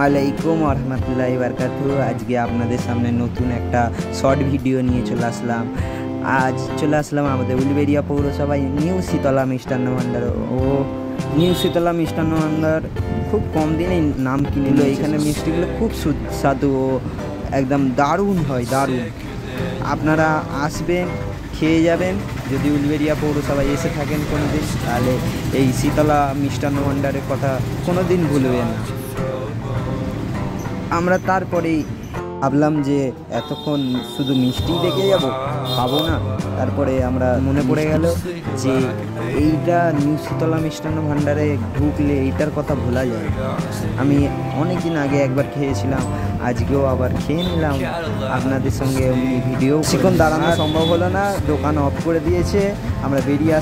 আলাইকুম রহমতুল্লাহি বারকাতু। আজকে আপনাদের সামনে নতুন একটা শর্ট ভিডিও নিয়ে চলে আসলাম। আজ চলে আসলাম আমাদের উলুবেড়িয়া পৌরসভায় নিউ শীতলা মিষ্টান্ন ভাণ্ডার। নিউ শীতলা মিষ্টান্ন ভাণ্ডার খুব কম দিনেই নাম কিনল। এখানে মিষ্টিগুলো খুব সুস্বাদু ও একদম দারুণ হয়, দারুণ। আপনারা আসবেন, খেয়ে যাবেন। যদি উলুবেড়িয়া পৌরসভায় এসে থাকেন কোনো দিন, তাহলে এই শীতলা মিষ্টান্ন ভাণ্ডারের কথা কোনো দিন ভুলবেন না। আমরা তারপরেই ভাবলাম যে এতক্ষণ শুধু মিষ্টি দেখে যাব, খাবো না। তারপরে আমরা মনে পড়ে গেল যে এইটা নিউ শীতলা মিষ্টান্ন ভাণ্ডারে ঢুকলে এইটার কথা ভোলা যায়। আমি অনেক দিন আগে একবার খেয়েছিলাম, আজকেও আবার খেয়ে নিলাম। আপনাদের সঙ্গে ভিডিও সেখান দাঁড়ানো সম্ভব হলো না, দোকান অফ করে দিয়েছে। আমরা বেরিয়ে